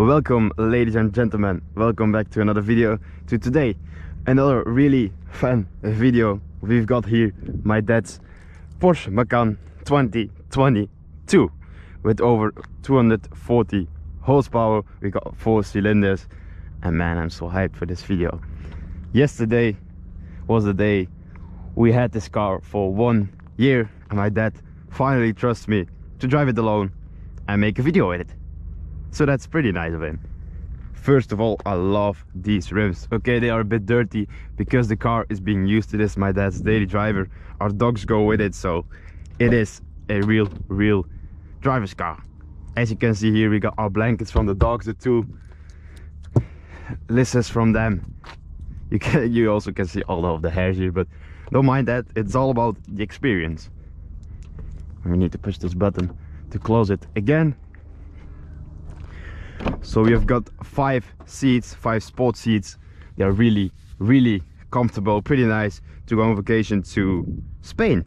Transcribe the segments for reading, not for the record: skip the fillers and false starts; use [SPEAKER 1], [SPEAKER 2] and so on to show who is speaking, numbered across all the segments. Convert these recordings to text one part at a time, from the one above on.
[SPEAKER 1] Welcome, ladies and gentlemen, welcome back to another video. Today another really fun video. We've got here my dad's Porsche Macan 2022 with over 240 horsepower. We got 4 cylinders, and man, I'm so hyped for this video. Yesterday was the day we had this car for 1 year, and my dad finally trusts me to drive it alone and make a video with it. So that's pretty nice of him. First of all, I love these rims. Okay, they are a bit dirty because the car is being used to this, my dad's daily driver. Our dogs go with it, so it is a real driver's car. As you can see here, we got our blankets from the dogs, the 2 listers from them. You also can see all of the hairs here, but don't mind that. It's all about the experience. We need to push this button to close it again. So we have got 5 seats, 5 sport seats. They are really comfortable, pretty nice to go on vacation to Spain.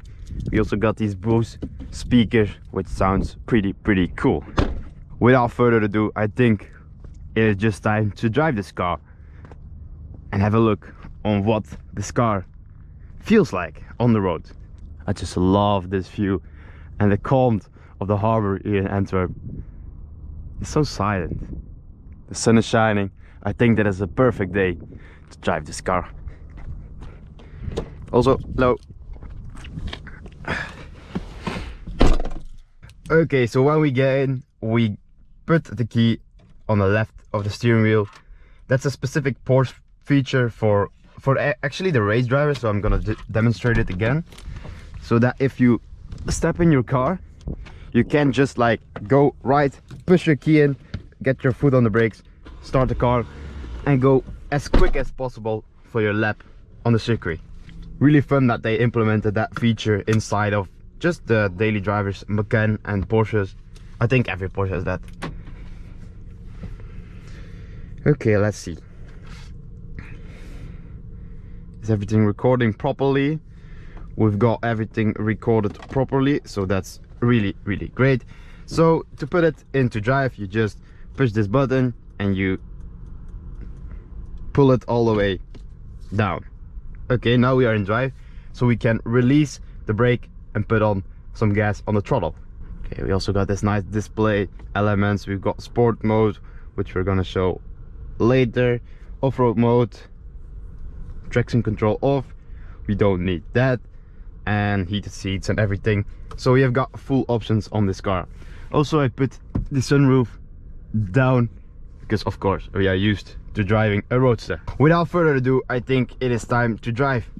[SPEAKER 1] We also got these Bose speakers, which sounds pretty cool. Without further ado, I think it is just time to drive this car and have a look on what this car feels like on the road. I just love this view and the calm of the harbor here in Antwerp. It's so silent. The sun is shining. I think that is a perfect day to drive this car. Also, hello. Okay, so when we get in, we put the key on the left of the steering wheel. That's a specific Porsche feature for actually the race driver, so I'm gonna demonstrate it again. So that if you step in your car, you can just like go right, push your key in, get your foot on the brakes, start the car, and go as quick as possible for your lap on the circuit. Really fun that they implemented that feature inside of just the daily drivers, Macan and Porsches. I think every Porsche has that. Okay, let's see. Is everything recording properly? We've got everything recorded properly, so that's really great. So to put it into drive, you just push this button and you pull it all the way down. Okay, now we are in drive, so we can release the brake and put on some gas on the throttle. Okay, we also got this nice display elements. We've got sport mode, which we're gonna show later, off-road mode, traction control off, we don't need that, and heated seats and everything. So we have got full options on this car. Also, I put the sunroof down because of course we are used to driving a roadster. Without further ado, I think it is time to drive.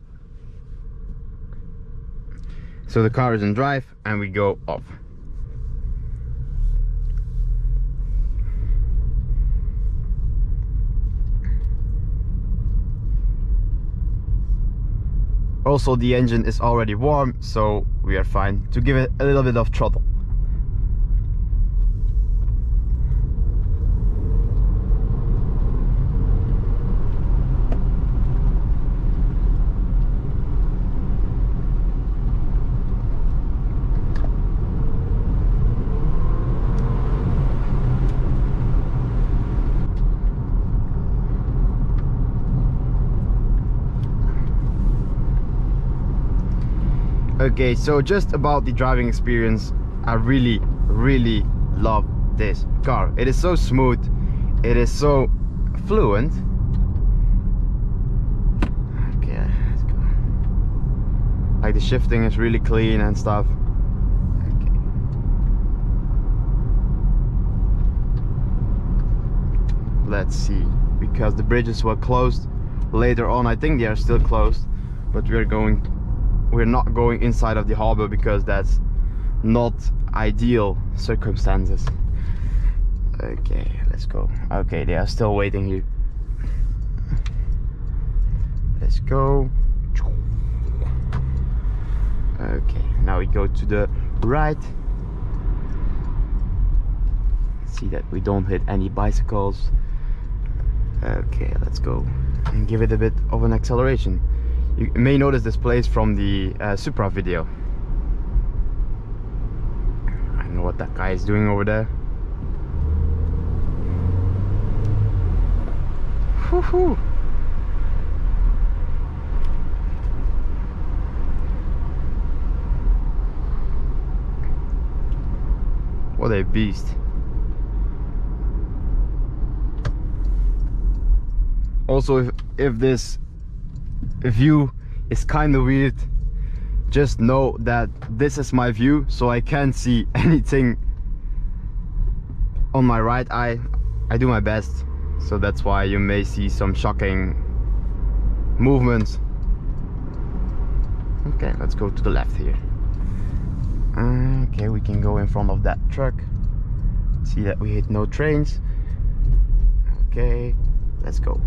[SPEAKER 1] So the car is in drive and we go off. Also, the engine is already warm, so we are fine to give it a little bit of throttle. Okay, so just about the driving experience, I really love this car. It is so smooth, it is so fluent. Okay, let's go. Like the shifting is really clean and stuff. Okay. Let's see, because the bridges were closed later on. I think they are still closed, but we're not going inside of the harbor because that's not ideal circumstances. Okay, let's go. Okay, they are still waiting here. Let's go. Okay, now we go to the right. See that we don't hit any bicycles. Okay, let's go and give it a bit of an acceleration. You may notice this place from the Supra video. I don't know what that guy is doing over there. Woohoo! What a beast. Also, if this view is kind of weird, just know that this is my view, so I can't see anything on my right eye. I do my best, so that's why you may see some shocking movements. Okay, let's go to the left here. Okay, we can go in front of that truck. See that we hit no trains. Okay, let's go.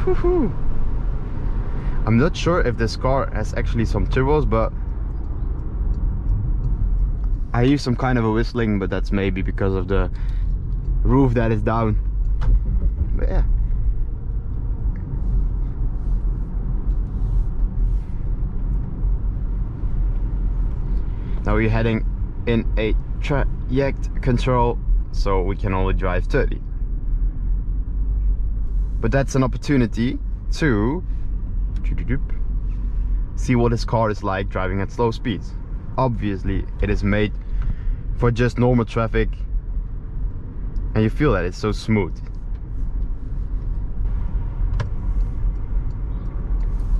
[SPEAKER 1] Woohoo! I'm not sure if this car has actually some turbos, but I hear some kind of a whistling, but that's maybe because of the roof that is down. But yeah. Now we're heading in a traject control, so we can only drive 30. But that's an opportunity to see what this car is like driving at slow speeds. Obviously, it is made for just normal traffic, and you feel that it's so smooth.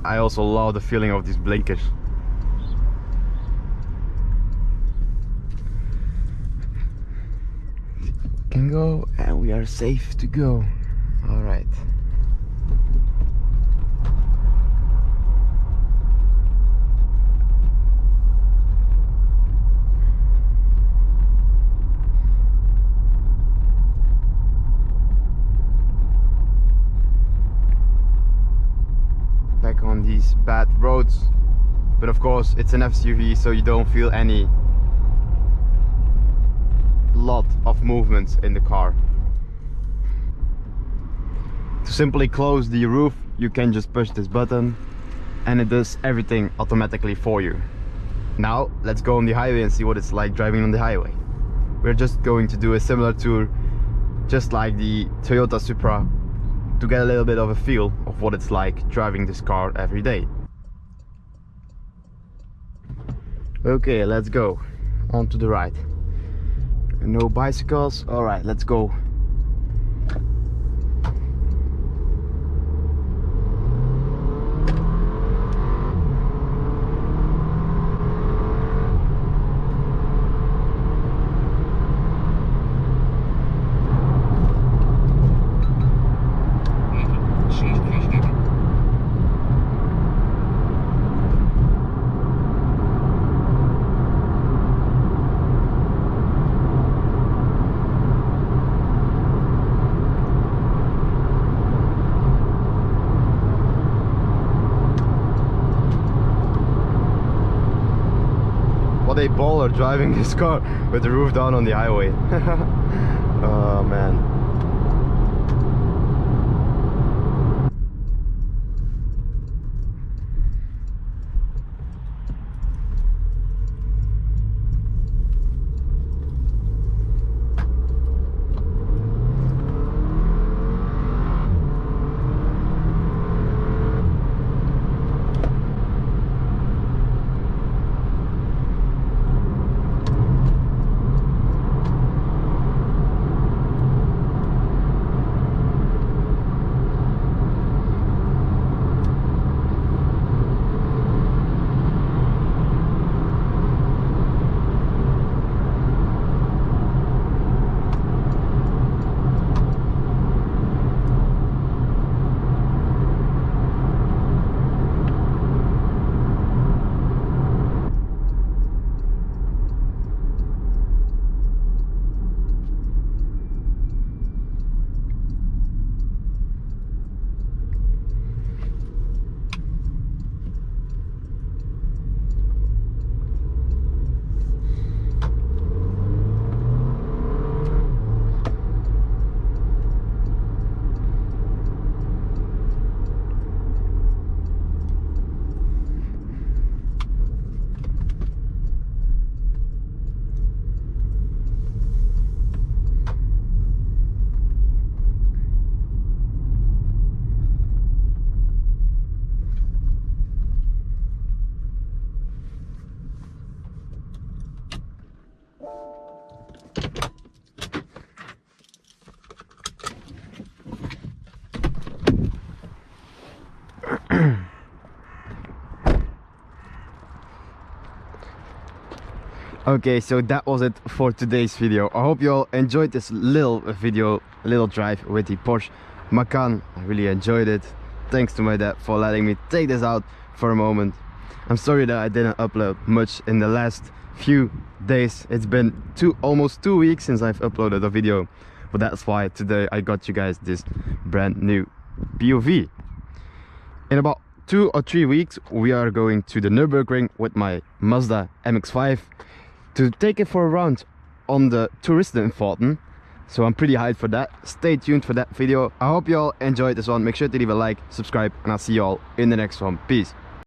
[SPEAKER 1] I also love the feeling of these blinkers. Can go, and we are safe to go. All right. Back on these bad roads, but of course it's an SUV, so you don't feel any lot of movements in the car. To simply close the roof, you can just push this button and it does everything automatically for you. Now let's go on the highway and see what it's like driving on the highway. We're just going to do a similar tour, just like the Toyota Supra, to get a little bit of a feel of what it's like driving this car every day. Okay, let's go on to the right. No bicycles. All right, let's go. What a baller driving this car with the roof down on the highway. Oh man. Okay, so that was it for today's video. I hope you all enjoyed this little video, little drive with the Porsche Macan. I really enjoyed it. Thanks to my dad for letting me take this out for a moment. I'm sorry that I didn't upload much in the last few days. It's been almost 2 weeks since I've uploaded a video, but that's why today I got you guys this brand new POV. In about 2 or 3 weeks we are going to the Nürburgring with my Mazda MX-5 to take it for a round on the Touristenfahrten. So I'm pretty hyped for that. Stay tuned for that video. I hope you all enjoyed this one. Make sure to leave a like, subscribe, and I'll see you all in the next one. Peace.